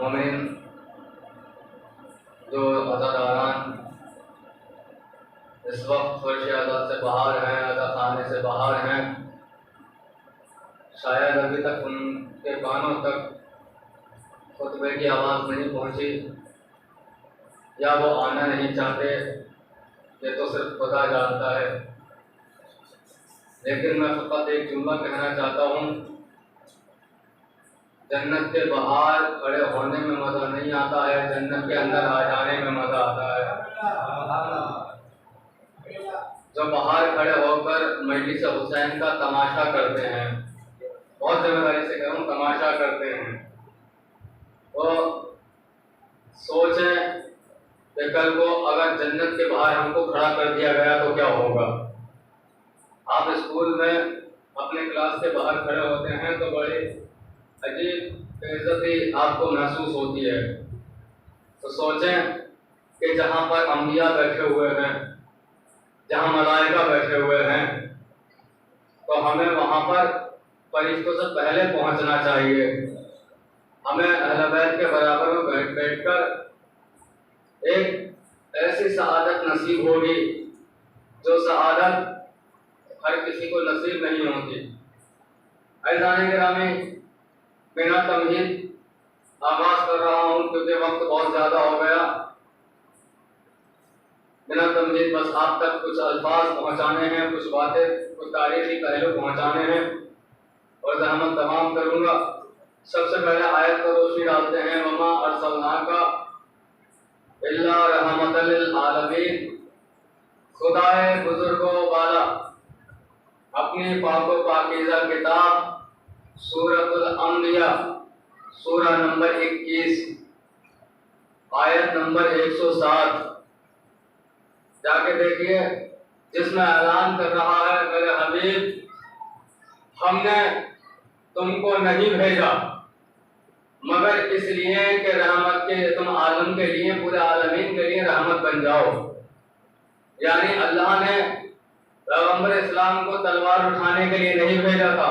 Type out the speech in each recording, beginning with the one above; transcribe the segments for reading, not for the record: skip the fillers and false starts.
मोमिन जो अज़ादारान इस वक्त फर्श अज़ा से बाहर हैं, अज़ा खाने से बाहर हैं, शायद अभी तक उनके कानों तक खुतबे की आवाज़ नहीं पहुंची या वो आना नहीं चाहते, ये तो सिर्फ खुदा जानता है। लेकिन मैं फ़कत एक जुमला कहना चाहता हूँ, जन्नत के बाहर खड़े होने में मज़ा नहीं आता है, जन्नत के अंदर आ जाने में मज़ा आता है। जो बाहर खड़े होकर मजलिस हुसैन का तमाशा करते हैं, बहुत जिम्मेदारी से कहूँ, तमाशा करते हैं, वो सोचें कि कल को अगर जन्नत के बाहर हमको खड़ा कर दिया गया तो क्या होगा। आप स्कूल में अपने क्लास के बाहर खड़े होते हैं तो बड़ी अजीब बेइज्जती आपको महसूस होती है। तो सोचें कि जहाँ पर अंबिया बैठे हुए हैं, जहाँ मलाइका बैठे हुए हैं, तो हमें वहाँ पर फरिश्तों से पहले पहुँचना चाहिए। हमें अहले बैत के बराबर में बैठकर एक ऐसी सआदत नसीब होगी जो सआदत हर किसी को नसीब नहीं होती। अज़ीज़ान गिरामी, बिना तमहीद आगाज़ कर रहा हूँ क्योंकि वक्त बहुत ज़्यादा हो गया। बिना तमहीद बस आप तक कुछ अल्फाज पहुँचाने हैं, कुछ बातें, कुछ तारीख़ी पहलू पहुँचाने हैं और ज़हमत तमाम करूँगा। सबसे पहले आयत पर रोशनी डालते हैं, वमा अरसलनाका इल्ला रहमतल लिल आलमीन। खुदाए बुजुर्गो बाला अपनी पाको पाकीज़ा किताब सूरतुल अंबिया सूरा नंबर 21 आयत नंबर 107 जाके देखिए, जिसमें ऐलान कर रहा है, मेरे हबीब हमने तुमको नहीं भेजा मगर इसलिए कि रहमत के तुम आलम के लिए, पूरे आलमीन के लिए रहमत बन जाओ। यानी अल्लाह ने पैगंबर इस्लाम को तलवार उठाने के लिए नहीं भेजा था।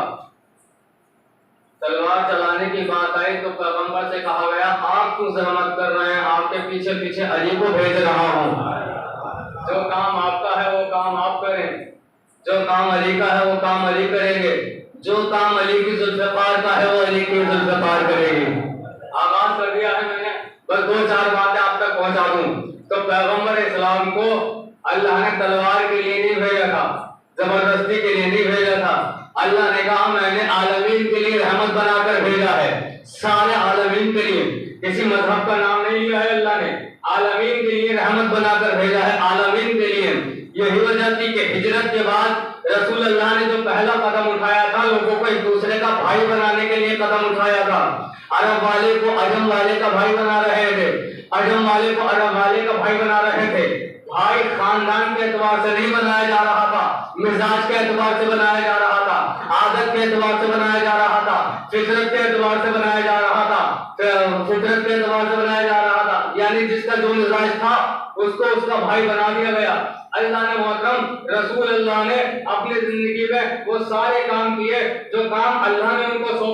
तलवार चलाने की बात आई तो पैगंबर से कहा गया, आप क्यों जहमत कर रहे हैं, आपके पीछे पीछे अली को भेज रहा हूँ। जो काम आपका है वो काम आप करें, जो काम अली का है वो काम अली करेंगे, जो काम अली की जुल्फ़िकार का है वो अली की जुल्फ़िकार करेगी। आगाज कर दिया है मैंने, बस 2-4 बातें आप तक पहुंचा दूं। तो पैगंबर इस्लाम को अल्लाह ने तलवार के लिए नहीं भेजा था, जबरदस्ती के लिए नहीं भेजा था। अल्लाह ने कहा मैंने आलमीन के लिए रहमत बनाकर भेजा है, सारे आलमीन के लिए। किसी मजहब का नाम नहीं लिया है अल्लाह ने, आलमीन के लिए रहमत बनाकर भेजा है, आलमीन के लिए। यही वजह थी कि हिजरत के बाद रसूल अल्लाह ने जो पहला कदम उठाया था, लोगों को एक दूसरे का भाई बनाने के लिए कदम उठाया था। अरब वाले को अजम वाले का भाई बना रहे थे, अजम वाले को अरब वाले का भाई बना रहे थे। भाई खानदान के एतबार से नहीं बनाया जा रहा था, मिजाज के एतबार से बनाया जा रहा था, आदत के एतबार से बनाया जा रहा था, फितरत के एतबार से बनाया जा रहा था, फितरत के एतबार से बनाया जा रहा था। यानी जिसका जो मिजाज था उसको उसका भाई बना दिया गया। अल्लाह ने मोहतरम रसूल अल्लाह ने अपनी जिंदगी में वो सारे काम किए जो काम अल्लाह ने उनको सौंपे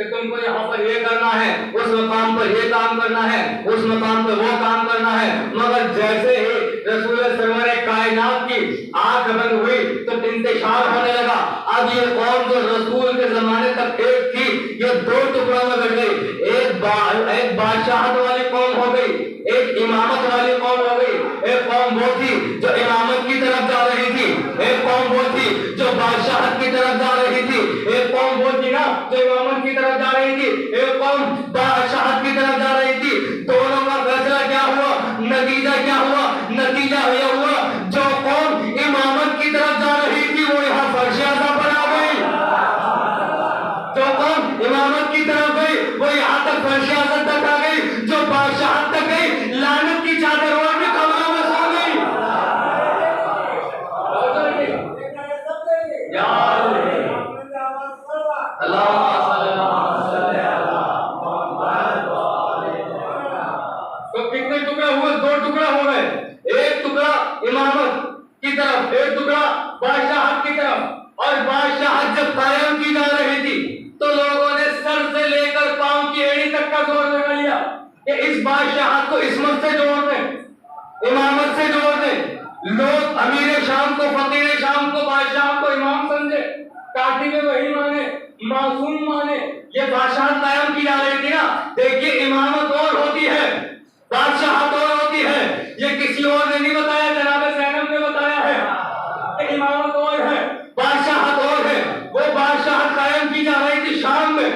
कि तुमको यहाँ पर ये करना है, उस मकाम पर ये काम करना है, उस मकाम पर वो काम करना है। मगर जैसे ही रसूल सरवर कायनात की आंख बंद हुई तो इंतशार होने लगा। अब ये कौम जो रसूल के जमाने तक एक थी, ये दो टुकड़ों में बढ़ गई। एक बादशाहत वाली कौम हो गई, एक इमामत वाली कौम हो गई। एक कौम वो थी जो इमामत की तरफ जा रही थी, एक कौम वो थी जो बादशाहत की तरफ जा रही थी, एक कौम वो थी ना जो इमामत की तरफ जा रही थी, एक कौम बादशाहत की तरफ जा रही थी। दोनों का फैसला क्या हुआ, नतीजा क्या हुआ? नतीजा यह हुआ जो कौम इमामत की तरफ जा रही थी वो यहाँ फर्श-ए-आज़म पर आ गई। जो कौम इमामत की तरफ गई वो यहाँ तक फर्श-ए-आज़म तक आ गई। जो बादशाहत तक गई लानत की चादर ओढ़ के कब्रों में सो गई। तो कितने टुकड़े हुए? दो टुकड़ा हो गए। एक टुकड़ा इमामत की तरफ, एक टुकड़ा बादशाहत की तरफ। और बादशाहत जब कायम की जा रही थी तो लोगों ने सर से लेकर पांव की एड़ी तक का जोर लगा लिया कि इस बादशाहत को इस्मत से जोड़ दें, इमामत से जोड़ दें। लोग अमीर शाम को, फकीर शाम को, बादशाह को इमाम समझे, काटी में वही माने, मासूम माने। ये बादशाहत कायम की जा रही थी ना। देखिए इमामत और होती है, बादशाहत और होती है। ये किसी और ने नहीं बताया, जनाब ज़ैनब ने बताया है कि इमामत और है, बादशाहत और है। वो बादशाहत कायम की जा रही थी शाम में।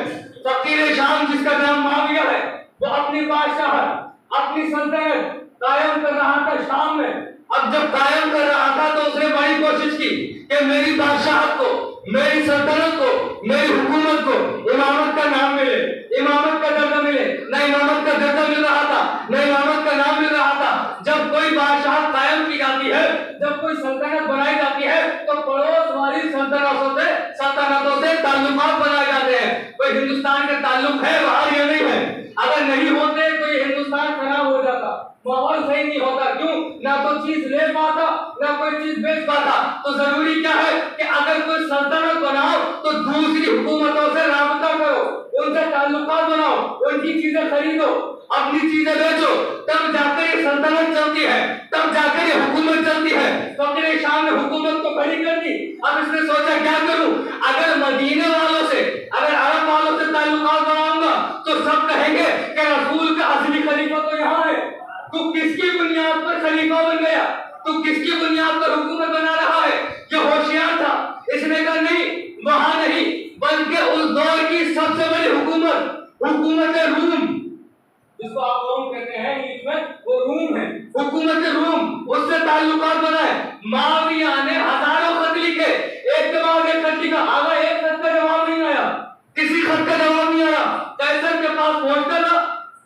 फकीर शाम जिसका नाम माविया है वो अपनी बादशाहत, अपनी सल्तनत कायम कर रहा था शाम में। अब जब कायम कर रहा था तो उसने बड़ी कोशिश की कि मेरी बादशाहत को, मेरी सल्तनत को, मेरी हुकूमत को इमामत का नाम मिले, इमामत का दर्जा मिले। न इमामत का दर्जा मिल रहा था, न इमामत का नाम मिल रहा था। जब कोई बादशाहत कायम की जाती है, जब कोई सल्तनत बनाई जाती है तो पड़ोस वाली सल्तनतों से ताल्लुकात बनाए जाते हैं। कोई हिंदुस्तान के ताल्लुक है बाहर, ये नहीं है। अगर नहीं होते तो ये हिंदुस्तान खराब हो जाता, माहौल सही नहीं होता। क्यों? ना तो चीज ले पाता, ना कोई चीज बेच पाता। तो जरूरी क्या है कि अगर कोई सल्तनत बनाओ तो दूसरी हुकूमतों से राबता करो, उनसे ताल्लुकात बनाओ, उनकी चीजें खरीदो, अपनी चीजें बेचो, तब जाकर ये सल्तनत चलती है, तब जाकर ये हुकूमत चलती है। फकीर शाम ने हुकूमत को खड़ी कर दी। अब इसने सोचा क्या करूं? अगर मदीने वालों से, अगर अरब वालों से ताल्लुकात बनाऊंगा तो सब कहेंगे कि रसूल का असली खलीफा तो यहाँ है। तू किसकी बुनियाद पर खलीफा बन गया? तू किसकी बुनियाद पर हुकूमत बना रहा है? जो होशियार था इसने कहा नहीं, वहां नहीं, बल्कि उस दौर की सबसे बड़ी हुकूमत, हुकूमत रूम, जिसको आप रोम कहते हैं इंग्लिश में, वो रूम है, हुकूमत रूम, उससे ताल्लुकात बनाए। माविया ने हजारों खत लिखे, एक के बाद एक खत लिखा, आगा एक खत का जवाब नहीं आया, किसी खत का जवाब नहीं आया। कैसर के पास पहुंचता था,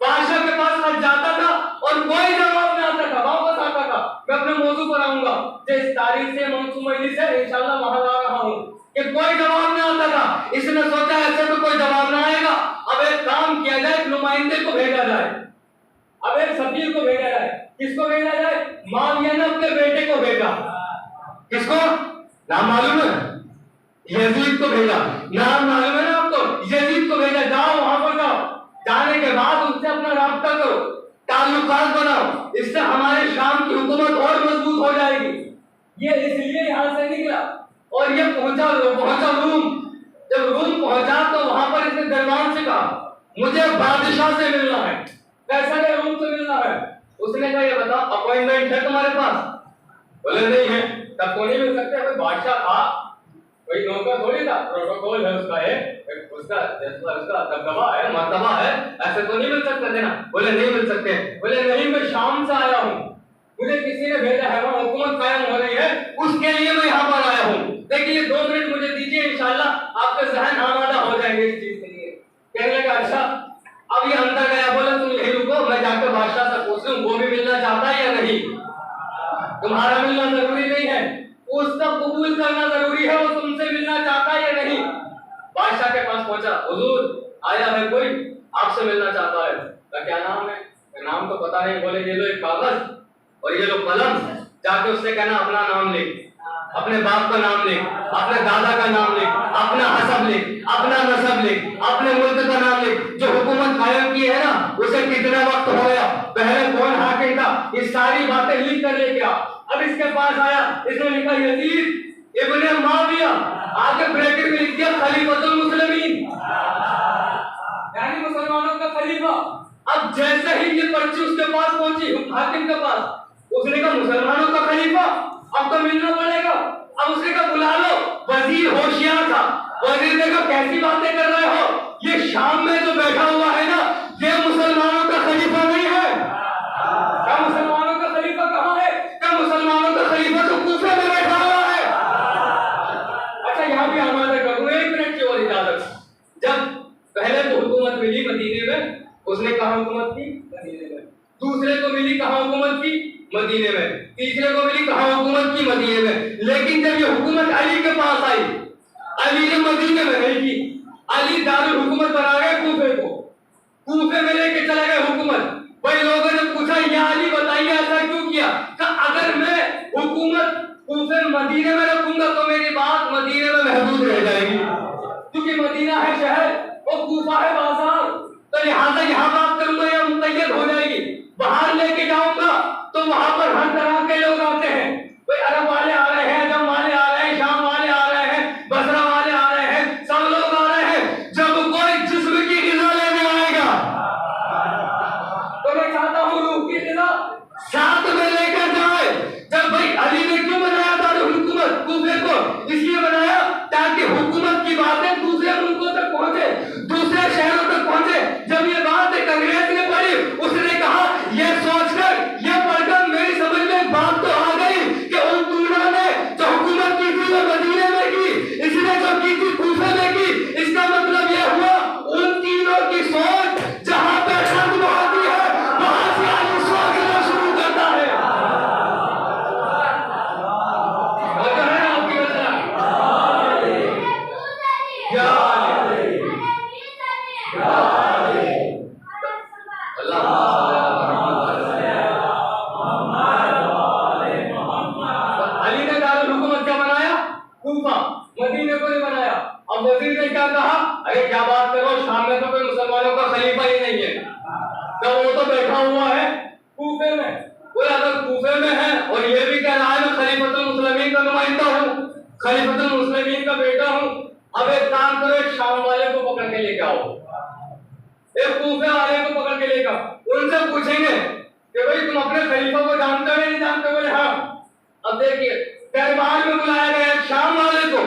बादशाह के पास खत जाता था और कोई जवाब नहीं आता था, वापस आता था। मैं अपने मौजू पर आऊंगा, जिस तारीख से मौसू मजलिस है इंशाल्लाह वहां जा रहा हूं, कि कोई जवाब नहीं आता था। इसने सोचा ऐसे तो कोई जवाब ना आएगा, अब एक काम किया जाए, नुमाइंदे को भेजा जाए, अब एक सफीर को भेजा जाए। किसको भेजा जाए? माविया ने अपने बेटे को भेजा। किसको? नाम मालूम है? यजीद को भेजा। नाम मालूम है ना आपको? यजीद को भेजा, जाओ वहां पर जाओ, जाने के बाद उससे अपना राब्ता करो, ताल्लुकात बनाओ, इससे हमारे शाम की हुकूमत और मजबूत हो जाएगी। ये इसलिए यहाँ से निकला और ये पहुंचा रूम। जब रूम पहुंचा तो वहां पर इसने दरबान से कहा मुझे बादशाह से मिलना है। कैसा है? रूम से मिलना है। उसने कहा ये बताओ अपॉइंटमेंट है तुम्हारे पास? बोले नहीं है। तब तो नहीं मिल सकते, कोई बादशाह था, कोई नौकर थोड़ी था, प्रोटोकॉल है उसका, है उसका दबदबा है, मर्तबा है, ऐसे तो नहीं मिल सकते थे ना। बोले नहीं मिल सकते। बोले नहीं, मैं शाम से आया हूँ, मुझे किसी ने भेजा है, वहाँ हुकूमत कायम हो रही है, उसके लिए मैं यहाँ पर आया हूँ। देखिए 2 मिनट मुझे दीजिए, इंशाल्लाह आपके ज़हन आमादा हो जाएंगे इस चीज के लिए। कहने लगा अच्छा। अब ये अंदर गया, बोला तुम यही रुको, मैं जाकर बादशाह से पूछ लूं वो भी मिलना चाहता है या नहीं। तुम्हारा मिलना जरूरी नहीं है, उसका कबूल करना जरूरी है, वो तुमसे मिलना चाहता है या नहीं। बादशाह के पास पहुंचा, हुजूर आया है कोई, आपसे मिलना चाहता है। तो क्या नाम है? नाम तो पता नहीं। बोले ये लो एक कागज और ये लो कलम, जाके उससे कहना अपना नाम लिख, अपने बाप का नाम लिख, अपने दादा का नाम लिख, अपना हसब लिख, अपना नसब लिख, अपने मुल्क का भाई जो हुकूमत कायम की है ना उसे कितना वक्त हो गया, पहले कौन हाकिम था, ये सारी बातें लिख कर लेके आओ। अब इसके पास आया, इसने लिखा यजीद इब्ने मुआविया, आगे ब्रैकेट में लिख दिया खलीफतुल मुस्लिमीन, यानी मुसलमानों का खलीफा। अब जैसे ही ये पर्ची उसके पास पहुंची हाकिम के पास, उसने कहा मुसलमानों का खलीफा अब तो मिलना पड़ेगा। अब उसने कहा बुला लो। वजीर होशियार था, वजीर ने कहा कैसी बातें कर रहे हो, ये शाम में जो बैठा हुआ है ना ये मुसलमानों का खलीफा नहीं है। क्या मुसलमानों का खलीफा कहाँ है? क्या मुसलमानों का खलीफा तो कूफे में बैठा हुआ है। अच्छा यहाँ भी हमारा करूँ 1 मिनट की और इजाजत। जब पहले तो हुकूमत मिली मदीने में, उसने कहा हुकूमत की मदीने में, दूसरे को मिली कहा हुकूमत की मदीने में, तीसरे को मिली कहा हुकूमत की मदीने में। लेकिन जब ये हुकूमत अली के पास आई, अली ने मदीने में नहीं की, अली दारुल हुकूमत बना गए कूफे को, कूफे में लेके चले गए हुकूमत। भाई लोगों ने पूछा या अली बताइए ऐसा क्यों किया? अगर मैं हुकूमत कूफे मदीने में रखूंगा तो मेरी बात मदीने में महदूद रह जाएगी, क्योंकि मदीना है शहर और कूफा है बाजार, तो लिहाजा यहाँ बात करूंगा या मुक़य्यद हो जाएगी। बाहर लेके जाऊंगा तो वहां पर हर तरह के लोग आते हैं, कोई अरब वाले आ रहे हैं, अजम वाले आ रहे हैं, शाम वाले आ रहे हैं, बसरा वाले आ रहे हैं, सब लोग आ रहे हैं। जब कोई जिस्म की ग़िज़ा लेने आएगा तो मैं चाहता हूँ रूह की ग़िज़ा साथ में लेकर जाए। जब भाई अली ने क्यों बनाया दारुल हुकूमत कूफे को? इसलिए बनाया ताकि हुकूमत की बातें दूसरे मुल्कों तक पहुंचे, दूसरे शहरों तक पहुंचे। जब ये बात एक अंग्रेज ने पढ़ी, उसने कहा ये सोचकर, ये पढ़कर मेरी समझ में एक बात तो आ गई कि उन तीनों ने जो हुकूमत की थी वो मदीने में की, इसने जो की थी कूफे में की। इसका मतलब यह हुआ उन तीनों की सोच जहां पे खत्म होती है वहां से अली सोचना शुरू करता है। मदीने को नहीं बनाया। अब वजीर ने क्या कहा, अरे क्या बात करो, शाम में तो कोई मुसलमानों का खलीफा ही नहीं है, तो वो तो बैठा हुआ है कूफे में। बोले अगर कूफे में है और ये भी कह रहा है मैं खलीफतुल मुस्लिमीन का नुमाइंदा हूँ, खलीफतुल मुस्लिमीन का बेटा हूँ, अब एक काम करो, एक शाम वाले को पकड़ के लेके आओ, एक कूफे वाले को पकड़ के लेकर उनसे पूछेंगे कि भाई तुम अपने खलीफा को जानते हो नहीं जानते? बोले हाँ। अब देखिए दरबार में बुलाया गया शाम वाले को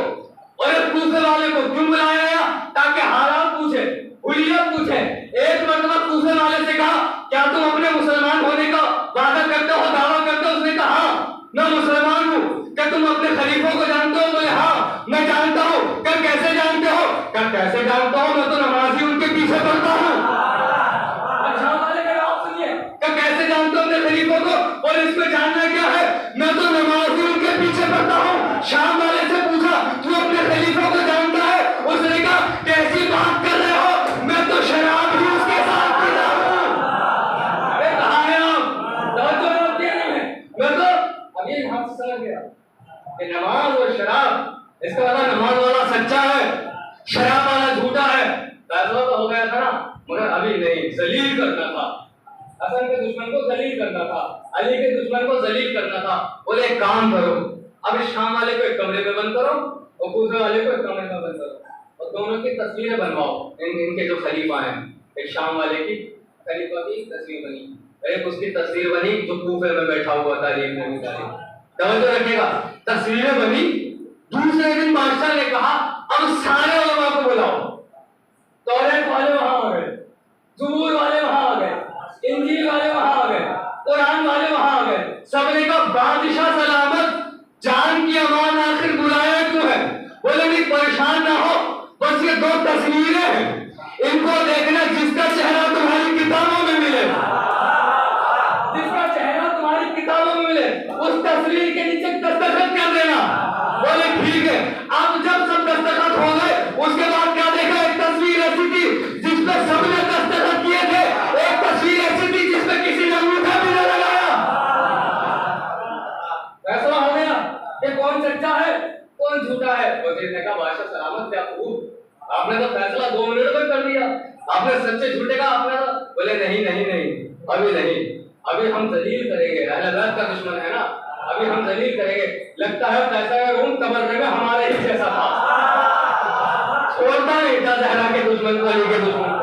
और एक कूफे वाले को, क्यों बुलाया गया? ताकि हालात पूछे, हुलिया पूछे। एक मरतबा कूफे वाले से कहा क्या तुम अपने मुसलमान होने का वादा करते हो, दावा करते हो? उसने कहा हाँ मैं मुसलमान हूँ। क्या तुम अपने खलीफों को जानते हो? बोले हाँ मैं जानता हूँ। क्या कैसे जानते हो? क्या कैसे जानता हूँ, मैं तो नमाजी उनके पीछे पढ़ता हूँ। अच्छा वाले का जवाब सुनिए, क्या कैसे जानते हो अपने खलीफों को? और इसमें जानना क्या है, मैं तो नमाजी उनके पीछे पढ़ता हूँ। शाम वाले से पूछा तू अपने खलीफों को जानता है? उसने कहा कैसी बात कर रहे हो, मैं तो शराब ही उसके साथ पीता हूँ। अरे कहाँ है आप? जवाब दिया नहीं है। मैं तो अभी यहाँ से समझ गया कि नमाज और शराब, इसका मतलब नमाज वाला सच्चा है, शराब वाला झूठा है। फैसला तो हो गया था ना, मगर अभी नहीं, जलील करना था। हसन के दुश्मन को जलील करना था, अली के दुश्मन को जलील करना था। बोले एक काम करो, अब इस शाम वाले को एक कमरे में बंद करो और कूफे वाले को एक कमरे में बंद करो और दोनों की तस्वीरें बनवाओ। इनके जो खलीफा हैं, एक शाम वाले की खलीफा की तस्वीर बनी, एक उसकी तस्वीर बनी जो कूफे में बैठा हुआ था। तवज्जो रखिएगा, तस्वीरें बनी। दूसरे दिन बादशाह ने कहा अब सारे उलमा को बुलाओ। तौरात वाले वहां आ गए, ज़बूर वाले वहां आ गए, इंजील वाले वहां आ गए, कुरान वाले वहां आ गए। सबने कहा बादशाह सलामत, जान की अमान, आखिर बुलाया क्यों है? बोले नहीं परेशान ना हो, बस ये 2 तस्वीरें हैं, इनको देखना, जिसका चेहरा तुम्हारी किताबों में मिले, जिसका चेहरा तुम्हारी किताबों में मिले उस तस्वीर के नीचे दस्तखत कर देना। बोले ठीक है। अब जब सब दस्तखत हो गए उसके बाद क्या देखा, एक तस्वीर ऐसी थी जिसपे सबने दस्तखत किए थे, एक तस्वीर ऐसी थी जिसपे किसी ने अंगूठा भी न लगाया। फैसला हो गया कि कौन सच्चा है कौन झूठा है। वजीर ने कहा बादशाह सलामत, क्या खूब, आपने तो फैसला 2 मिनट में कर दिया। आपने सच्चे झूठे का आपने बोले नहीं नहीं नहीं, अभी नहीं, अभी हम दलील करेंगे, अहले बैत का दुश्मन है ना, अभी हम दलील करेंगे। लगता है पैसा का रूम तबर्रे में हमारे ही जैसा था, छोड़ता नहीं था जहरा के दुश्मन को, अली के दुश्मन को।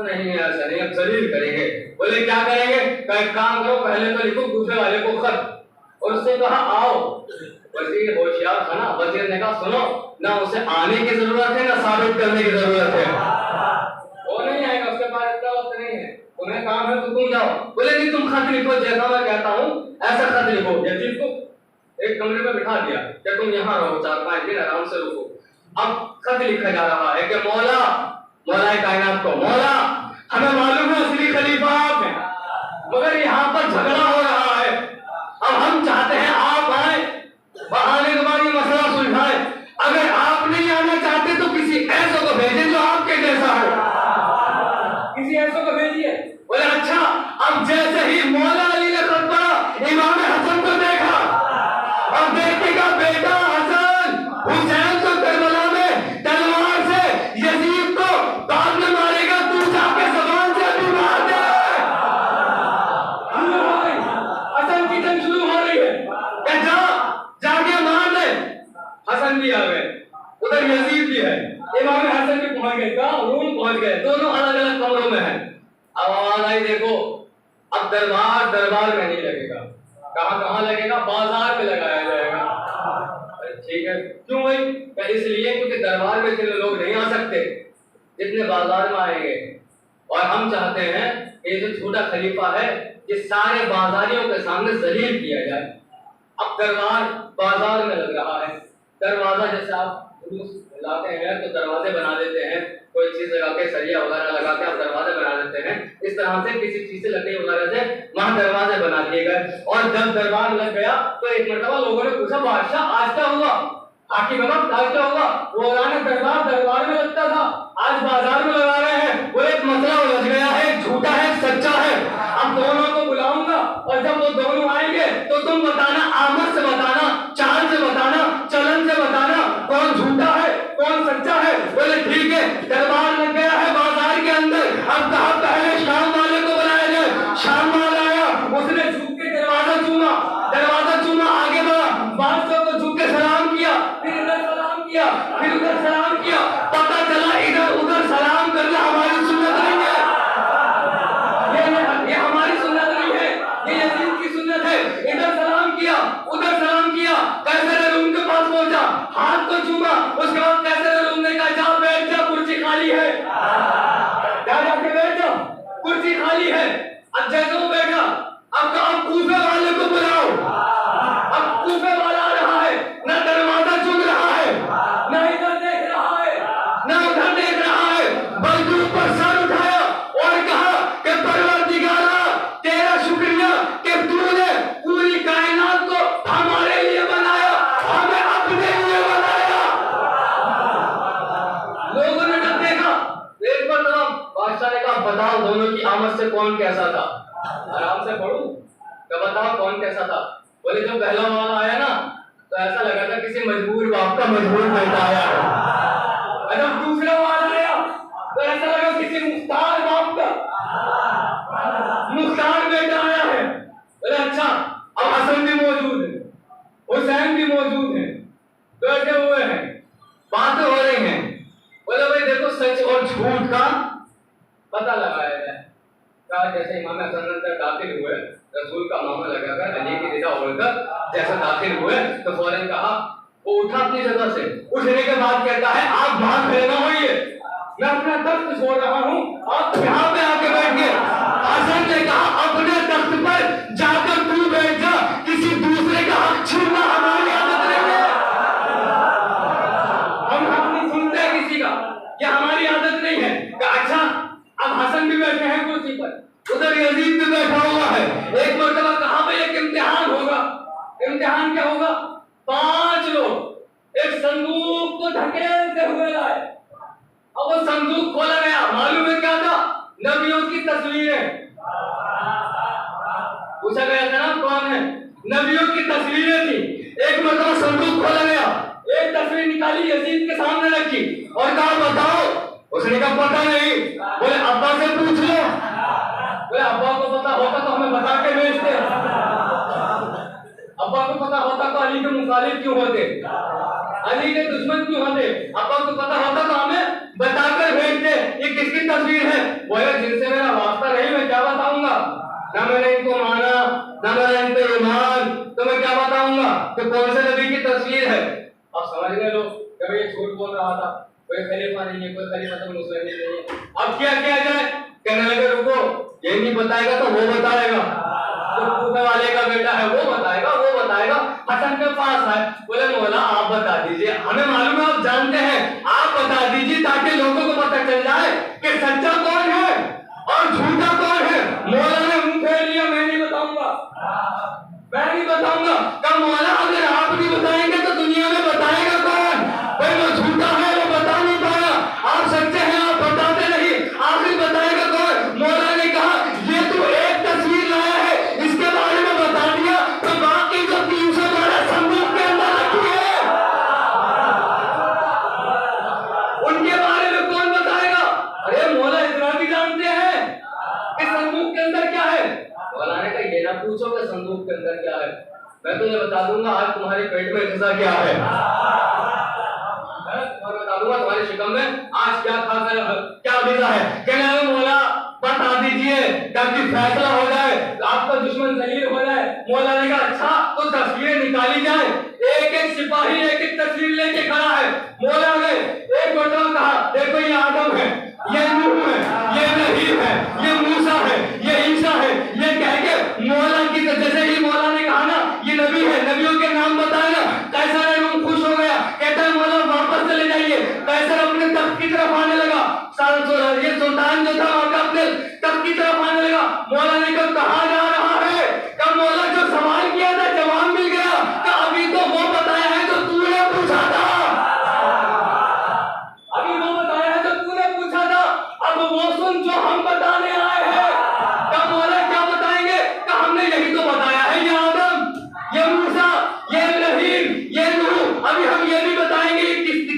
नहीं ऐसा नहीं, अब दलील करेंगे। बोले क्या करेंगे? एक काम करो, पहले तो लिखो दूसरे वाले को खत, और उससे कहा आओ। वजीर होशियार था ना, वजीर ने कहा सुनो, ना उसे आने की जरूरत है ना साबित करने की जरूरत है, वो नहीं आएगा, उसके पास इतना वक्त नहीं है, तुम्हें काम है तो तुम जाओ। बोले नहीं तुम खत लिखो, जैसा मैं कहता हूँ ऐसा खत लिखो। यजीद को एक कमरे में बिठा दिया कि तुम यहाँ रहो 4-5 दिन आराम से रुको। अब खत लिखा जा रहा है कि मौला, मौला कायनात को, मौला हमें मालूम है असली खलीफा आप हैं, मगर यहाँ पर झगड़ा हो रहा है, अब हम चाहते हैं आप आए, आने के बाद ये मसला सुलझाए। अगर आप नहीं आना चाहते तो किसी ऐसे को भेजें जो आपके जैसा हो, किसी ऐसे को भेजिए। बोले अच्छा। अब जैसे ही मौला अली ने खत पढ़ा, इमाम हसन को देखा, अब देखिएगा बेटा हसन हुसैन को करबला में तलवार से यजीद को बाद में मारेगा, तू जाके ज़बान से अभी मार दे। हसन की जंग शुरू हो रही है, जा जाके मार दे। हसन भी आ गए, उधर यजीद भी है, इमाम हसन भी पहुंच गए, कहाँ रूम पहुंच गए, दोनों अलग अलग कमरों में हैं। अब आवाज आई देखो, अब दरबार दरबार में नहीं लगेगा, कहाँ लगेगा? बाजार में लगाया जाएगा। ठीक है, क्यों भाई? इसलिए क्योंकि दरबार में इतने लोग नहीं आ सकते जितने बाजार में आएंगे, और हम चाहते हैं कि जो झूठा खलीफा है ये सारे बाजारियों के सामने जलील किया जाए। अब दरबार बाजार में लग रहा है, दरवाजा जैसे आप लाते हैं तो दरवाजे बना देते हैं, कोई चीज लगा के सरिया वगैरह लगा के आप दरवाजे बना देते हैं, इस तरह से किसी चीज से लकड़ी वगैरह से वहां दरवाजे बना दिए गए। और जब दरबार लग गया तो एक मरतबा लोगों ने पूछा बादशाह आज क्या हुआ, हाकिम बाबा आज क्या हुआ? रोजाना दरबार में लगता था, आज बाजार में लगा रहे हैं। वो एक मसला उलझ गया है, एक झूठा है एक सच्चा है। अब दोनों को बुलाऊंगा और जब वो दोनों आएंगे तो तुम बताना, आमद से बताना, चाल से बताना, चलन से बताना कौन झूठा है कौन सच्चा है। बोले ठीक है। दरबार लग गया है बाजार के अंदर। अब कहा पहले शाम वाले को बुलाया जाए। शाम वाला आया, उसने झुक के दरवाजा चूमा, आगे बढ़ा, बादशाह को झुक के सलाम किया, फिर इधर सलाम किया, फिर उधर सलाम किया। पता चला इधर उधर सलाम करना हमारी सुन्नत नहीं है, ये हमारी सुन्नत नहीं है, ये यजीद की सुन्नत है। इधर सलाम किया उधर सलाम किया। कैसर रूम के पास पहुंचा, हाथ को चूमा, उसके बाद कैसर रूम ने कहा जा बैठ जा, कुर्सी खाली है, जाके बैठ जा, कुर्सी खाली है। अब जैसे वो बैठा, अब कूफे वाले को बुलाओ। अब कूफे वाला आ रहा है, ना दरवाजा चुन रहा है, ना इधर देख रहा है, ना उधर देख रहा है, बल्कि ऊपर सर उठाया और कहा कि परवरदिगारा तेरा शुक्रिया कि तूने पूरी कायनात को हमारे लिए बनाया, हमें अपने लिए बनाया। लोगों ने जब देखा, एक बार बादशाह ने कहा बताओ दोनों की आमद से कौन कैसा था? आराम से पढ़ू तो बताओ कौन कैसा था? बोले जो पहला वाला आया ना तो ऐसा लगा था किसी मजबूर बाप का मजबूर बेटा आया है। जब दूसरा वाला आया तो ऐसा लगा किसी मुख्तार बाप का मुख्तार बेटा आया है। बोले अच्छा, अब हसन भी मौजूद है, हुसैन भी मौजूद है, बैठे हुए हैं, बातें हो रही हैं। बोले भाई देखो सच और झूठ का पता लगाया जाए। कहा जैसे इमाम हसन अंदर दाखिल हुए, रसूल का मामा लगाकर अली की रिदा ओढ़कर जैसे दाखिल हुए तो फौरन कहा, वो उठा अपनी जगह से, उठने के बाद कहता है आप वहां खड़े ना होइए, मैं अपना तख्त छोड़ रहा हूँ, आप यहाँ पे आके बैठ गए। हसन ने कहा अपने तख्त पर जाकर तू बैठ जा, किसी दूसरे का हक छीनना हमारी आदत नहीं है, हम हक नहीं सुनते किसी का, ये हमारी आदत नहीं है। अच्छा, अब हसन भी बैठे हैं कुर्सी पर, उधर यजीद भी बैठा हुआ है। एक मरतबा कहा भाई एक इम्तिहान होगा। इम्तिहान क्या होगा? 5 लोग एक संदूक को धकेलते हुए लाए, अब वो संदूक खोला गया, मालूम है क्या था? नबियों की तस्वीरें। पूछा गया था ना कौन है? नबियों की तस्वीरें थी। एक मरतबा संदूक खोला गया, एक तस्वीर निकाली, यजीद के सामने रखी और कहा बताओ उसने कहा पता नहीं। बोले अब्बा से पूछ लो। बोले अब्बा को पता होता तो हमें बता के भेजते, अब्बा को पता होता तो अली के मुखालिफ क्यों होते, अली के दुश्मन क्यों होते, अब्बा को पता होता तो हमें बताकर भेजते। ये किसकी तस्वीर है? बोले जिनसे मेरा वास्ता नहीं, मैं क्या बताऊंगा, ना मैंने इनको माना ना मैंने इन पे ईमान, तो मैं क्या बताऊंगा कि कौन से नबी की तस्वीर है। अब समझ गए लोग, कभी ये झूठ बोल रहा था, कोई खलीफा नहीं है, कोई खलीफा तो मुस्लिम नहीं है। अब क्या किया जाए? कहने लगे रुको, ये नहीं बताएगा तो वो बताएगा, तो कूफे वाले का बेटा है वो बताएगा, वो बताएगा। हसन के पास है, बोले मौला आप बता दीजिए, हमें मालूम है आप जानते हैं, आप बता दीजिए ताकि लोगों को पता चल जाए कि सच्चा कौन है और झूठा कौन है। मौला ने मुंह फेर लिया, मैं नहीं बताऊंगा, मैं नहीं बताऊंगा। कहा मौला अगर आप नहीं बताएंगे तो दुनिया में बताएगा कौन? भाई वो झूठा है वो बता नहीं पाया, आप सच्चे हैं आप बताते नहीं, आखिर बताएगा कौन? मौला ने कहा ये तू एक तस्वीर लाया है, इसके बारे में बता दिया तो बाकी जो 312 संदूक के अंदर रखी है उनके बारे में कौन बताएगा? अरे मौला इतना भी जानते हैं कि संदूक के अंदर क्या है। मौला ने कहा ये ना पूछो कि संदूक के अंदर क्या है, मैं तो ये बता दूंगा आज तुम्हारे पेट में खिसा क्या है, और बता दूंगा तुम्हारे शिकम में आज क्या क्या गिजा है। कहने लगे मौला बता दीजिए ताकि फैसला हो जाए, आपका दुश्मन जलील हो जाए। मौला ने कहा अच्छा तो तस्वीरें निकाली जाए। एक एक सिपाही एक एक तस्वीर लेके खड़ा है। मौला ने एक बंदा कहा देखो ये आदम है, ये नूह है, ये इब्राहीम है, ये मूसा है, ये ईसा है, ये कह के मौला की जैसे ही मौला ने कहा ना ये नबी है, नबियों के नाम बताया ना, कैसर रूम खुश हो गया, कहता है मौला वापस चले जाइए। कैसर अपने तख्त की तरफ आने लगा, ये सुल्तान जो था वहां अपने तख्त की तरफ आने लगा। मौला ने कहा कहां जा रहा है? कब मौला जो सवाल किया था जवाब मिल गया, कि अभी तो वो बताया है जो तूने पूछा था, अभी वो बताया है जो तूने पूछा था, अब वो सुन जो हम बताने आए हैं। कब मौला क्या बताएंगे? कि हमने यही तो बताया है, ये आदम, ये मूसा, ये इब्राहीम, ये नूह। अभी हम ये भी बताएंगे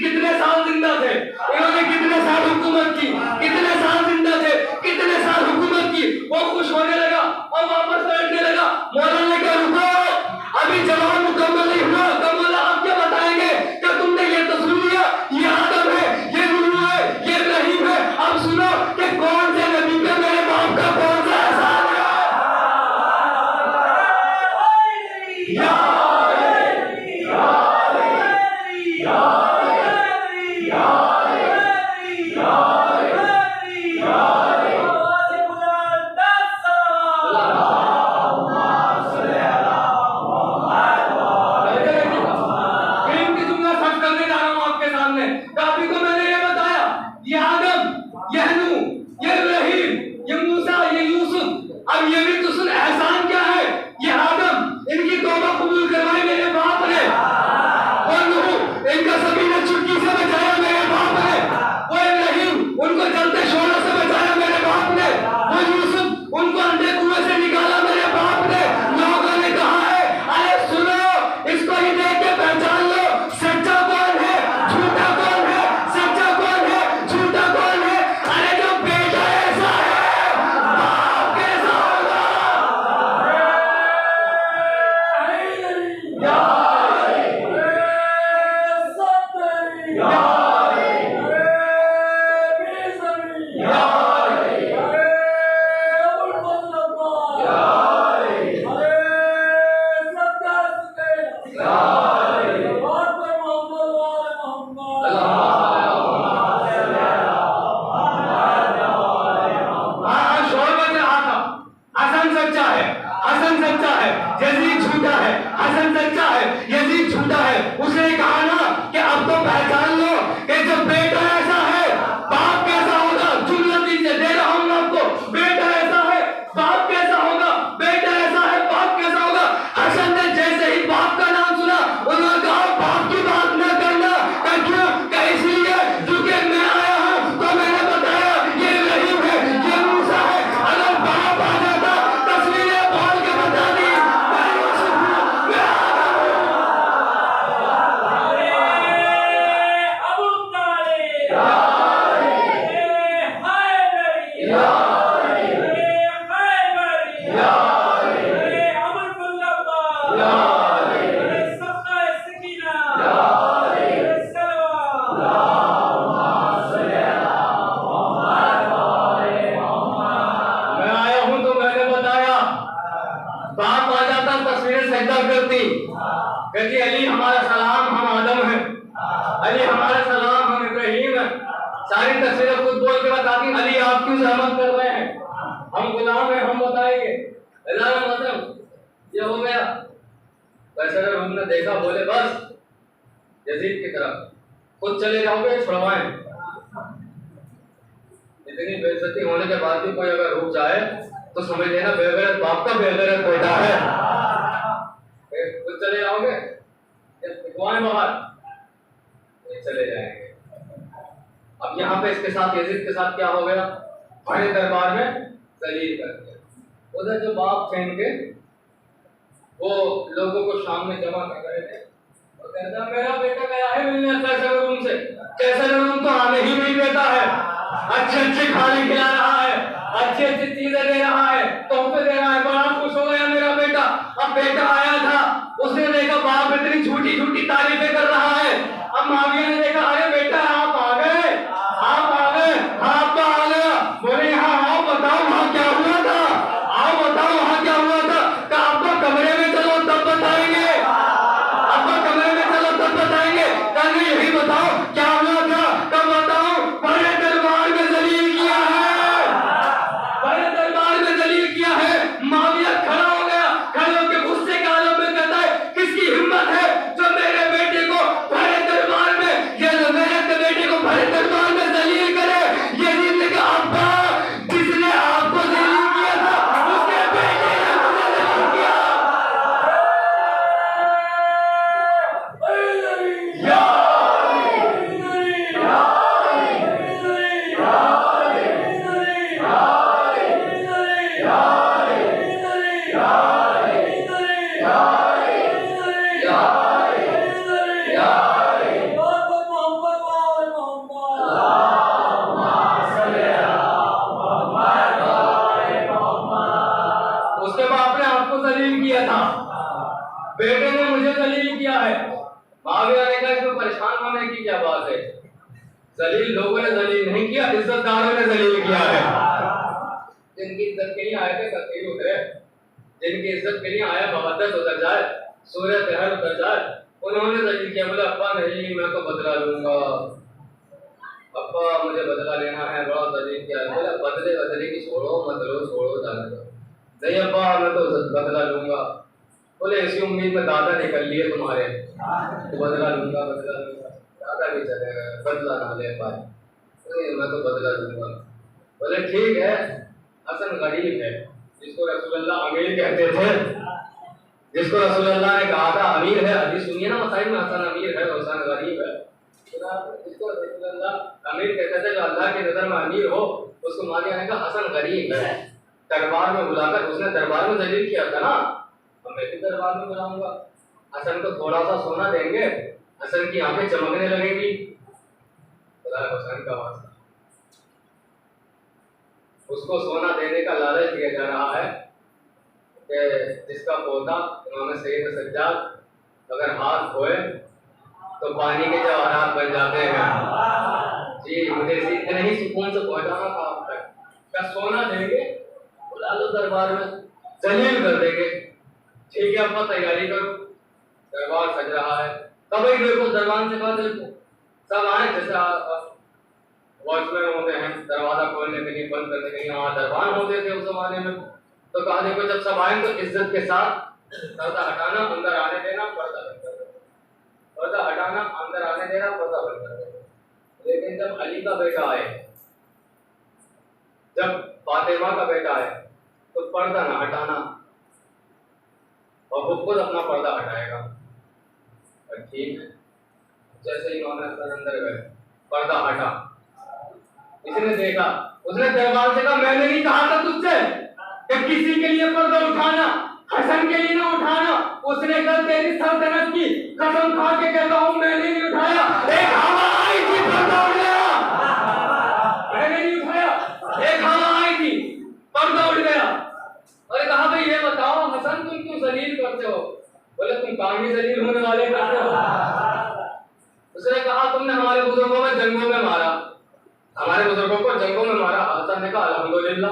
कितने साल जिंदा थे, इन्होंने कितने साल हुकूमत की, कितने साल जिंदा थे, कितने साल हुकूमत की। वो खुश होने लगा और वापस बैठने लगा। मौला ने कहा रुको अभी जवाब मुकम्मल नहीं हुआ। तो मौला आप क्या बताएंगे? कि तुमने ये तो सुन लिया ये आदम है, ये नूह है, ये इब्राहीम है, अब सुनो कि कौन से नबी पे मेरे बाप का कौन सा एहसान है। अब ये भी तो सुन एहसान क्या है। ये आदम इनकी तौबा कबूल करवाई मेरे बाप ने, और नूह इनका सफीना चुटकी से बचाया मेरे बाप ने, वो इब्राहीम उनको जलते शोरों से बचाया मेरे बाप ने, वो यूसुफ उनको अंधे कुएं से निकाला मेरे बाप ने। लोगों ने कहा है अरे सुनो इसको ही देख के पहचान लो सच्चा कौन है झूठा कौन है, सच्चा कौन है झूठा कौन है। अरे जो बेटा ऐसा है बाप कैसा होगा। हसन सच्चा है, हसन सच्चा है, यजीद झूठा है, हसन सच्चा है, यजीद झूठा है। उसने कहा ना कि अब तो पहचान लो कि जो बेटा ऐसा है बाप कैसा होगा। जुल्लत कहती अली हमारा सलाम हम आदम हैं, अली हमारा सलाम हम इब्राहिम हैं। सारी तस्वीरें खुद बोल के बताती अली आप क्यों सहमत कर रहे हैं, हम गुलाम हैं, हम बताएंगे। मतलब ये हो गया। वैसे रूम ने देखा, बोले बस यजीद की तरफ खुद चले जाओगे छुड़वाएं। इतनी बेइज्जती होने के बाद भी कोई अगर रुक जाए तो समझ लेना बेगैरत बाप का बेगैरत बेटा है। खुद चले जाओगे बाहर, चले जाएंगे। अब यहाँ पे इसके साथ यजीद के साथ क्या हो गया, बड़े दरबार में जलील कर दिया। उधर जो बाप थे इनके, वो लोगों को शाम में जमा कर रहे थे और कहता मेरा बेटा गया है मिलने कैसर रूम से, कैसर रूम तो आने ही नहीं देता है, अच्छे अच्छे खाने खिला रहा है, अच्छी अच्छी चीजें दे रहा है, तोहफे दे रहा है, बड़ा खुश हो गया मेरा बेटा। अब बेटा आया था, उसने देखा बाप इतनी झूठी झूठी तारीफें कर रहा है। अब माविया ने देखा अरे बेटा आप आ गए, आप आ गए, आप तो आ गया। बोले हाँ आओ बताओ वहाँ क्या हुआ था, आओ बताओ वहाँ क्या हुआ था। कहा आपको कमरे में चलो तब बताएंगे, आपको कमरे में चलो तब बताएंगे। कहा यही बताओ क्या हुआ था, कब बताओ। बड़े दरबार में जलील किया है, बड़े दरबार में जलील किया है। माविया खड़ा हो गया, खड़े होकर गुस्से के आलम में कहता है किसकी हिम्मत है जो मेरे बेटे को बड़े दरबार में, ये जो मेरे बेटे को बड़े दरबार में जलील करे। यजीद ने कहा अब्बा जिसने आपको जलील किया था उसके बेटे ने मुझे जलील किया। उसके बाप ने आपको जलील किया था, बेटे ने मुझे जलील किया है। माविया ने कहा इसमें परेशान होने की क्या बात है, जलील लोगों ने जलील नहीं किया, इज्जतदारों ने जलील किया है। जिनकी इज्जत के लिए आए थे कथीर उतरे, जिनकी इज्जत के लिए आया मवद्दत उतर जाए, सूरत तहर उतर जाए, उन्होंने जलील किया। बोले अब्बा नहीं मैं तो बदला लूंगा, अब्बा मुझे बदला लेना है, बड़ा जलील किया है। बोले बदले बदले की छोड़ो मत लो, छोड़ो जाने दो। नहीं अब्बा मैं तो बदला लूंगा। बोले इसी उम्मीद में दादा निकल लिए तुम्हारे, तो बदला लूंगा बदला लूंगा। दादा भी चले गए, बदला ना ले पाए, मैं तो बदला लूंगा। बोले ठीक है, हसन गरीब है, जिसको रसूलुल्लाह अमीर कहते थे, जिसको रसूलुल्लाह ने कहा था अमीर है, हदीस सुनिए ना मसाइल में, हसन अमीर है हसन गरीब है। जिसको रसूलुल्लाह अमीर कहते थे, जो अल्लाह की नजर में अमीर हो, उसको मानिया ने कहा हसन गरीब है। दरबार में बुलाकर उसने दरबार में जलील किया था ना, मैं भी दरबार में बुलाऊंगा। हसन को थोड़ा सा सोना देंगे, हसन की आंखें चमकने लगेगी। हसन का वास्ता, उसको सोना देने का लालच दिया जा रहा है कि जिसका पोता इमाम सैयद सज्जाद अगर हाथ धोए तो पानी के जवाहरात बन जाते हैं। जी मुझे इतने ही सुकून से पहुंचाना था आप तक। क्या सोना देंगे, बुला लो दरबार में, जलील कर देंगे। ठीक है अपना तैयारी करो, दरबार सज रहा है। तब ही देखो दरबार से कहा देखो सब आए, जैसे वॉचमैन होते हैं दरवाजा खोलने के लिए बंद करने के लिए, वहाँ दरबार होते थे उस जमाने में। तो कहा देखो जब सब आए तो इज्जत के साथ पर्दा हटाना, अंदर आने देना, पर्दा बंद कर देना, पर्दा हटाना, अंदर आने देना, पर्दा बंद कर देना। लेकिन जब अली का बेटा आए, जब फातिमा का बेटा आए, तो पर्दा ना हटाना और वो खुद अपना पर्दा हटाएगा। ठीक है, जैसे ही मामला अंदर गए, पर्दा हटा, इसने देखा, उसने दरबार से कहा मैंने नहीं कहा था तुझसे कि किसी के लिए पर्दा उठाना, हसन के लिए ना उठाना। उसने कहा तेरी सल्तनत की कसम खा के कहता हूँ मैंने नहीं उठाया। एक हवा आई थी पर्दा उठ गया, मैंने नहीं उठाया, एक हवा आई थी पर्दा उठ गया। और कहा भाई ये बताओ हसन तुम क्यों जलील करते हो? बोले तुम काम ही जलील होने वाले करते हो। उसने कहा तुमने हमारे बुजुर्गों में जंगों में मारा, हमारे बुजुर्गों को जंगों में मारा। हसन ने कहा अल्हम्दुलिल्लाह,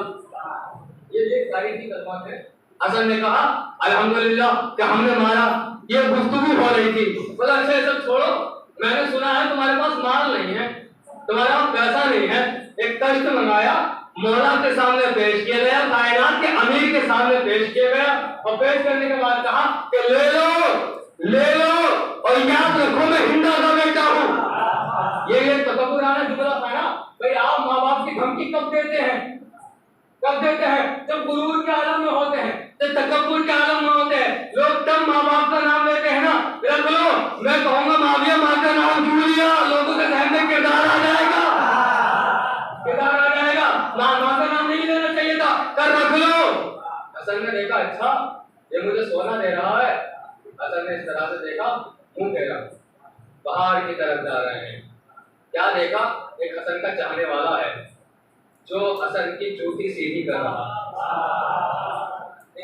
ये सारी सी कलमात है। हसन ने कहा अल्हम्दुलिल्लाह कि हमने मारा, ये गुफ्तगू हो रही थी। बोला अच्छा ये सब छोड़ो, मैंने सुना है तुम्हारे पास माल नहीं है, तुम्हारे पास पैसा नहीं है। एक कष्ट मंगाया, मौला के सामने पेश किया गया, कायनात के अमीर के सामने पेश किया गया, और पेश करने के बाद कहा कि ले लो और याद रखो मैं हिंदा का बेटा हूँ। ये तकब्बुराना जुमला था ना भाई। आप माँ बाप की धमकी कब देते हैं? जब गुरूर के आलम में होते हैं, जब तकब्बुर के आलम में होते हैं, लोग तब माँ बाप का नाम लेते हैं ना। रख लो, मैं कहूंगा माविया माँ का नाम क्यों लिया, लोगों के ध्यान में किरदार आ जाएगा, माँ का नाम नहीं लेना चाहिए था, कर रख लो। हसन ने देखा अच्छा ये मुझे सोना दे रहा है। हसन ने इस तरह से देखा, मुंह फेरा, पहाड़ की तरफ जा रहे हैं। क्या देखा? एक हसन का चाहने वाला है जो हसन की जूती सीधी कर रहा।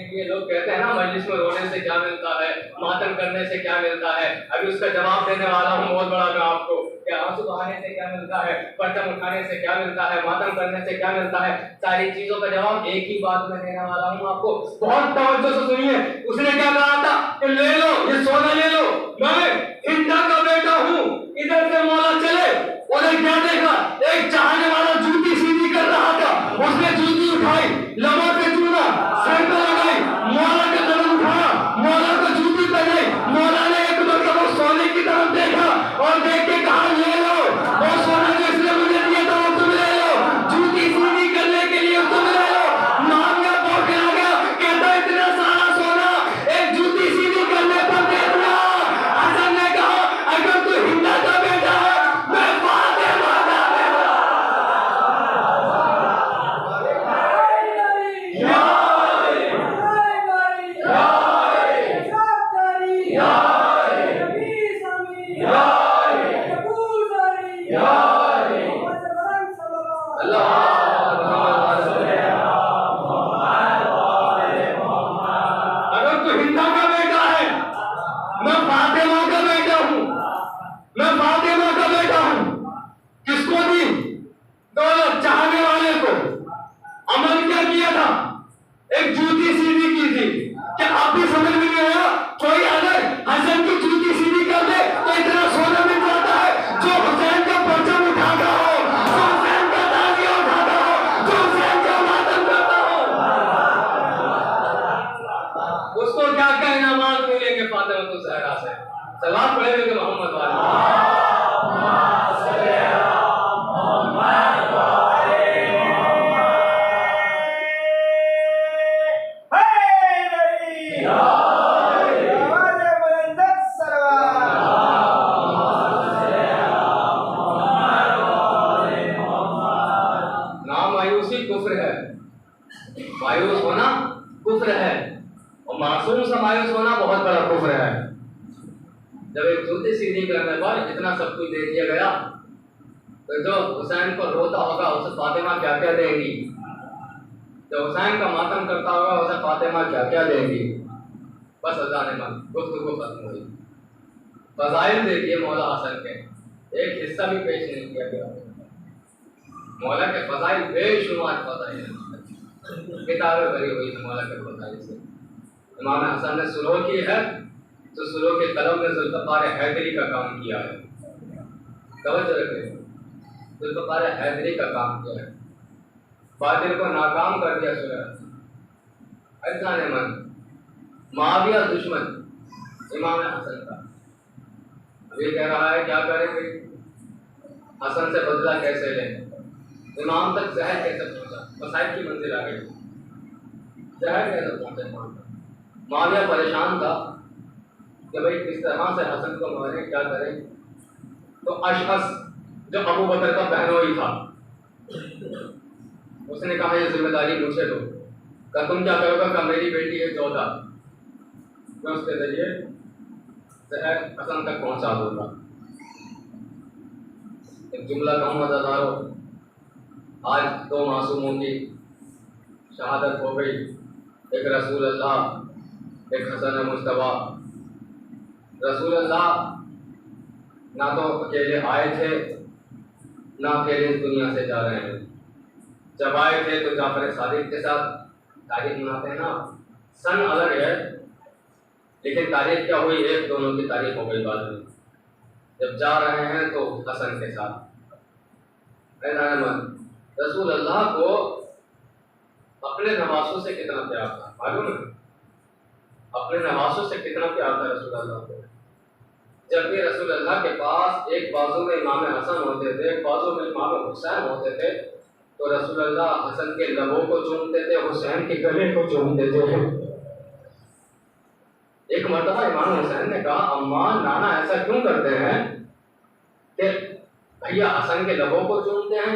ये लोग कहते हैं ना मजलिस में रोने से क्या मिलता है, मातम करने से क्या मिलता है। अभी उसका जवाब देने वाला हूँ बहुत बड़ा मैं आपको, क्या आंसू बहाने से क्या मिलता है, परचम उठाने से क्या मिलता है, मातम करने से क्या मिलता है। सारी चीजों का जवाब एक ही बात में देने वाला हूँ आपको, बहुत तवज्जो से सुनिए। उसने क्या कहा था कि ले लो ये सोना ले लो, मैं हिंदा का बेटा हूँ। इधर से मौला चले, उधर क्या देखा, एक चाहने वाला जूती सीधी कर रहा था। उसने जूती उठाई, लबों पे चूना, सर पे लगाई, मौला का कदम उठाया, मौला को जूती पहनाई। मौला ने एक मतलब वो सोने की तरफ देखा और देख के कहा ले लो, वो सोना जो इसने मुझे दिया था वो तुम ले लो, जूती सीधी करने के लिए तुम ले लो। मांगा पहुंच आ गया, कहता इतना सारा सोना एक जूती सीधी करने पर दे दिया। हसन ने कहा अगर तू हिंदा का बेटा है, मैं फातिमा का बेटा। अगर तू हिंदा का बेटा है, मैं फातिमा का बेटा हूँ, मैं फातिमा का बेटा हूँ। किसको दी? दौलत चाहने वाले को। अमल क्या किया था? एक जूती सीधी की थी। क्या आप भी समझ में नहीं आया? कोई अगर हसन की जूती सीधी कर दे तो इतना सोना मिल जाता है। जो हुसैन का परचम उठाता हो, जो हुसैन का ताजिया उठाता हो, जो हुसैन का मातम करता हो, उसको क्या क्या इनामात मिलेंगे फातिमा तो ज़हरा से। सलाम पढ़ेंगे मोहम्मद वाले। मायूसी कुफ्र है, मायूस होना कुफ्र है, और मासूम से मायूस होना बहुत बड़ा कुफ्र है। जब एक जूती सीधी करने पर इतना सब कुछ दे दिया गया तो जो हुसैन को रोता होगा उसे फातिमा क्या क्या देगी, जो हुसैन का मातम करता होगा उसे फातिमा क्या क्या देगी। बस अजान मन गुफ्तगू खत्म हुई। फजाइल देखिए मौला हसन के, एक हिस्सा भी पेश नहीं किया गया। मौला के फजाइल बेशुमार फजाइल, किताबें भरी हुई है मौला के फजाइल से। इमाम हसन ने सुलह की है तो सुलह के कलम में जुल्फ़िकार हैदरी का काम किया है। तवज्जो रखें, जुल्फ़िकार हैदरी का काम किया है। बातिल को नाकाम कर दिया सुलह। अजान मन माविया दुश्मन इमाम हसन का, अभी कह रहा है क्या करेंगे, हसन से बदला कैसे लें। इमाम तक जहर कैसे पहुंचा, मसाइब की मंजिल आ गई, जहर कैसे पहुंचा इमाम तक। माविया परेशान था कि भाई किस तरह से हसन को मारे, क्या करें। तो अशअस जो अबू बकर का बहनोई था, उसने कहा ये जिम्मेदारी मुझे दो। कहा तुम क्या करोगे? कहा मेरी बेटी है जोधा, मैं उसके जरिए जहर हसन तक पहुंचा दूंगा। एक जुमला कहूँ मज़ेदारों, आज दो मासूमों की शहादत हो गई, एक रसूल अल्लाह, एक हसन मुस्तफा। रसूल अल्लाह ना तो अकेले आए थे, ना अकेले इस दुनिया से जा रहे हैं। जब आए थे तो जाफर सादिक के साथ तारीख मनाते हैं ना, सन अलग है लेकिन तारीफ क्या हुई, एक दोनों की तारीफ हो गई बाद में। जब जा रहे हैं तो हसन के साथ रसूल अल्लाह को अपने नवासों से कितना प्यार था, मालूम है? अपने नवासों से कितना प्यार था रसूल अल्लाह को। जब भी रसूल अल्लाह के पास एक बाजू में इमाम हसन होते थे, एक बाजू में इमाम हुसैन होते थे, तो रसूल अल्लाह हसन के लबों को चूमते थे, हुसैन के गले को चूमते थे। एक मर्तबा इमाम हुसैन ने कहा, अम्मा नाना ऐसा क्यों करते हैं कि भैया हसन के लबों को चूमते हैं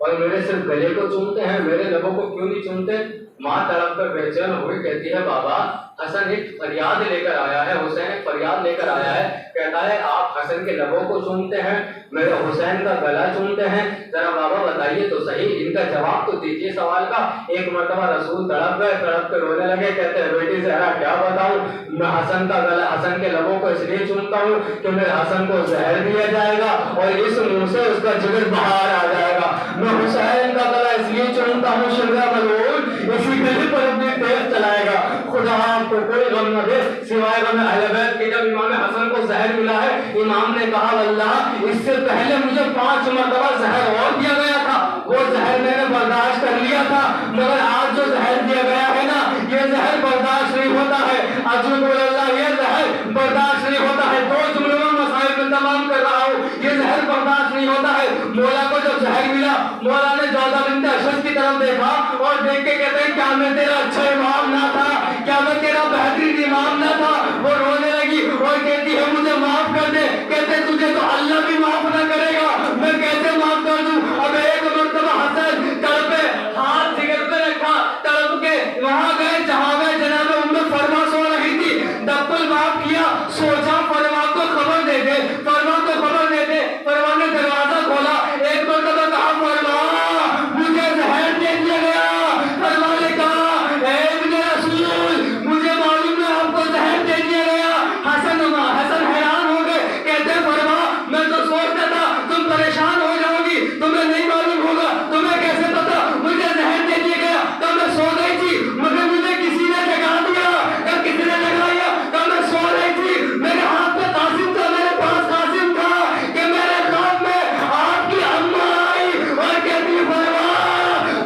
और मेरे सिर्फ गले को चूमते हैं, मेरे लबों को क्यों नहीं चूमते? माँ तड़प कर बेचैन हुई कहती है, बाबा हसन एक फरियाद लेकर आया है, हुसैन एक फरियाद लेकर आया है, कहता है आप हसन के लबों को चूमते हैं, मेरे हुसैन का गला चूमते हैं, जरा बाबा बताइए तो सही, इनका जवाब तो दीजिए सवाल का। एक मर्तबा रसूल तड़प गए, तड़प कर रोने लगे, कहते हैं बेटी ज़हरा क्या बताऊं, मैं हसन का गला, हसन के लबों को इसलिए चूमता हूँ कि मेरे हसन को जहर दिया जाएगा और इस मुंह से उसका जिगर बाहर आ जाएगा। मैं हुसैन का गला इसलिए चूमता हूँ, शिमला मलून इसी गले पर अपने तेज चलाएगा, खुदा आपको कोई गम न दे सिवाय गम अहले बैत के। जब इमाम हसन को जहर मिला है, इमाम ने कहा, अल्लाह इससे पहले मुझे 5 मरतबा जहर और दिया गया था, वो जहर मैंने बर्दाश्त कर लिया था, मगर आज जो जहर दिया गया है ना, ये जहर बर्दाश्त नहीं होता है। अजूब अल्लाह, ये जहर बर्दाश्त नहीं होता है। 2 जुमलों में मसाइल में तमाम कर रहा हूँ, ये जहर बर्दाश्त नहीं होता है। मौला को जब जहर मिला, मौला ने जौदा बिन्त अशरफ की तरफ देखा और देख के कहते हैं, क्या मैं तेरा अच्छा इमाम ना था, क्या मैं तेरा बेहतरीन इमाम ना था? वो रोने लगी और कहती है, मुझे माफ कर दे। कहते तुझे तो अल्लाह भी माफ ना करेगा, मैं कैसे माफ कर दूं? अब एक मरतबा हसन तड़पे, हाथ जिगर पे रखा, तड़प के वहां गए जहां गए जनाब उम्मे फरमा सो रही थी, डब्बल माफ किया, सोचा फरमा को खबर दे दे, फरमा को खबर दे दे। फरमा ने दरवाजा खोला, एक मरतबा कहा, फरमा मुझे जहर दे दिया गया। फरमा ने कहा, मुझे मालूम है आपको जहर दे दिया गया। हसन हैरान हो गए, कहते फरमा मैं तो सोचता था तुम परेशान हो जाओगी, तुम्हें नहीं मालूम होगा, तुम्हें कैसे पता मुझे जहर दे दिया गया? तो मैं सो गई थी, मगर मुझे किसी ने जगा दिया। कब किसी ने जगाया? तो मैं सो रही थी, मेरे हाथ में कासिम था, मेरे पास कासिम था कि मेरे ख्वाब में आपकी अम्मा आई और कहती फरमा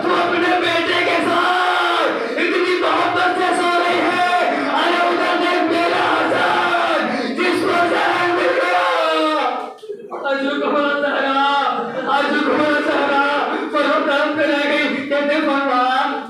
तू अपने बेटे के साथ इतनी मोहब्बत से सो रही है, अरे उधर देख मेरा हसन जिसको जहर मिल गया। तरफ पे रह गई, कहते फरमा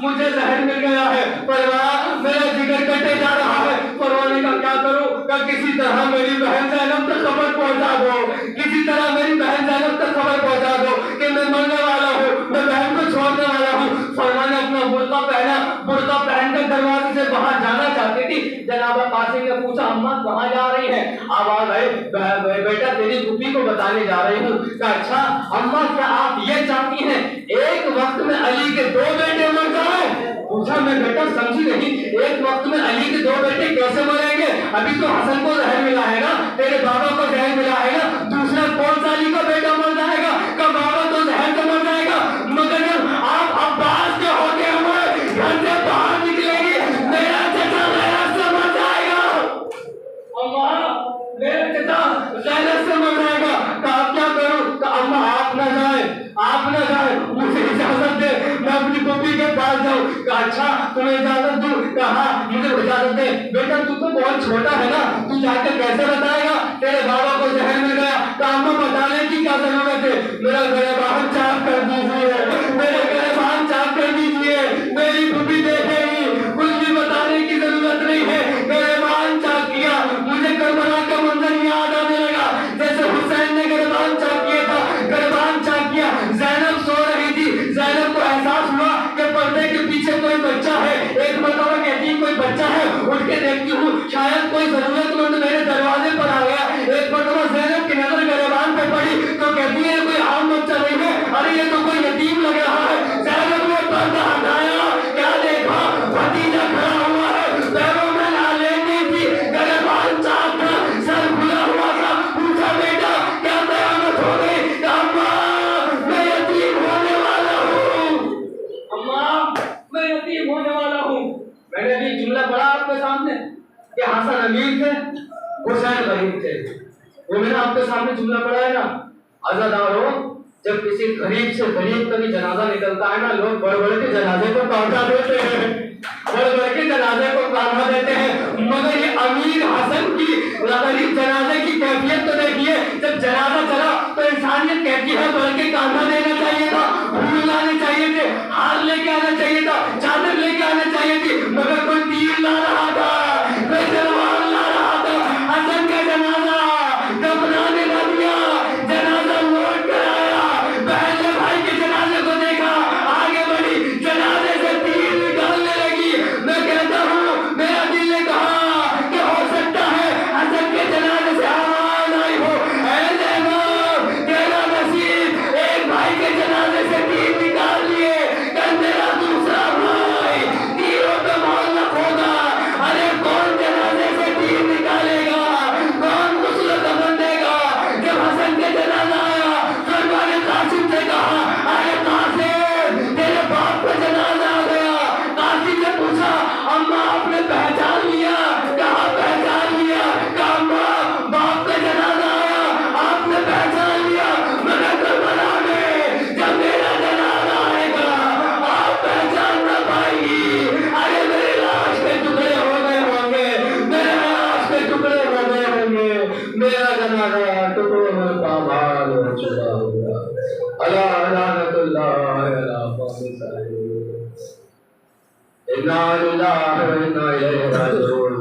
मुझे जहर मिल गया है, फरमा मेरा जिगर कटे जा रहा है। फरमाने का क्या करूं? का किसी तरह मेरी बहन ज़ैनब तक खबर पहुंचा दो, किसी तरह मेरी बहन ज़ैनब तक खबर पहुंचा दो कि मैं मरने वाला हूँ, मैं बहन को छोड़ने वाला हूँ। फरमा ने अपना बुर्का पहना, बुर्का पहनकर दरवाजे से बाहर जाना चाहती थी। जनाब कासिम ने पूछा, अम्मा कहाँ जा रही है? आवाज आई, बेटा तेरी फूफी को बताने जा रही हूँ। कहा अच्छा अम्मा, क्या आप ये चाहती हैं एक वक्त में अली के 2 बेटे मर जाए? पूछा, मैं बेटा समझी नहीं, एक वक्त में अली के 2 बेटे कैसे मरेंगे? अभी तो हसन को जहर मिला है ना, तेरे बाबा को जहर मिला है ना, दूसरा कौन सा अली का बेटा मर जाएगा? का बाबा तो जहर से मर जाएगा, मगर आप अब्बास के होते हुए घर से बाहर निकलेंगे, मेरा चचा गैरत से मर जाएगा। अम्मा मेरा चचा गैरत से मर जाएगा। कहा क्या करूं? अम्मा आप ना जाए, आप ना जाए, मुझे इजाजत दे, मैं अपनी पुप्पी के पास जाऊं। कहा अच्छा तुम्हें इजाजत दूं? कहा मुझे इजाजत दे। बेटा तू तो बहुत छोटा है ना, तू जाकर कैसे बताएगा तेरे बाबा को जहर मिल गया? कहा अम्मा बताने की क्या जरूरत है, मेरा गिरबान चाक कर दीजिए, मेरे गिरबान चाक कर दीजिए, मेरी पुप्पी देखेगी, कुछ भी बताने की जरूरत नहीं है। गिरबान चाक किया, मुझे करबला का मंजर याद आने लगा, जैसे हुसैन ने गिरबान चाक किया था। गिरबान चाक किया, ज़ैनब सो रही थी, ज़ैनब को एहसास हुआ कि पर्दे के पीछे कोई बच्चा है। एक मरतबा कहती है कोई बच्चा है, उठ के देखती हूँ शायद कोई जरूरतमंद मेरे दरवाजे पर आ गया। एक मरतबा ज़ैनब की नजर गिरबान पे पड़ी तो कहती है कोई आम बच्चा नहीं है, अरे ये तो कोई यतीम लग रहा है। ज़ैनब ने पर्दा हटाया, क्या देखा? भतीजा खड़ा हुआ है, पैरों में नालें नहीं थी, गिरबान चाक था, सर खुला हुआ था। पूछा बेटा क्या कयामत हो गई? अम्मा मैं यतीम होने वाला हूँ, अम्मा मैं यतीम होने वाला हूँ। मैंने भी जुमला पढ़ा आपके सामने, कि हसन अमीर थे, हुसैन गरीब थे। वो मैंने आपके सामने जुमला पढ़ा है ना, अज़ादारो, जब किसी गरीब से गरीब का भी जनाजा निकलता है ना, लोग बड़े बड़े के जनाजे को काटा देते हैं, बड़े बड़े के जनाजे को काटा देते हैं, मगर ये अमीर हसन की गरीब जनाजे की कैफियत तो देखिए। जब जनाजा चला तो इंसानियत कहती है बढ़ के कांधा देना चाहिए था, फूल लाने चाहिए थे, हार लेके आना चाहिए था, चादर लेके आना चाहिए थी, मगर कोई तीर ला रहा था, कोई तलवार ला रहा था। हसन का जनाजा दफनाने ना दिया, जनाजा लौट कर आया। बहन ने भाई के जनाजे को देखा, आगे बढ़ी, जनाजे से तीर निकालने लगी। मैं कहता हूँ, मेरा दिल ने कहा कि हो सकता है हसन के जनाजे से आवाज आई हो, ऐ ज़ैनब, तेरा नसीब एक भाई के जनाजे से तीर निकाल लिए, कल मेरा दूसरा भाई तीरों पे मोहर न खोदा। अरे कौन जनाजे से तीर निकालेगा, कौन गुस्ल दफन देगा? जब हसन के जनाजा आया, सरवा ने कासिम से कहा, अरे कासिम, तेरे बाप का जनाजा आ गया। कासिम ने पूछा, अम्मा आपने पहचान लिया? कहा पहचान लिया। कहा अम्मा, बाप का जनाजा आया, आपने पहचान लिया, मगर करबला में जब मेरा जनाजा आएगा आप पहचान ना पाएंगी। अरे मेरे लाश के टुकड़े हो गए होंगे, मेरे लाश के टुकड़े हो गए होंगे, मेरा जनाजा टुकड़ों में पामाल हो चुका होगा। अल्लाह लानतुल्लाह अला फातिह। इन्ना लिल्लाहि व इन्ना इलैहि राजिऊन।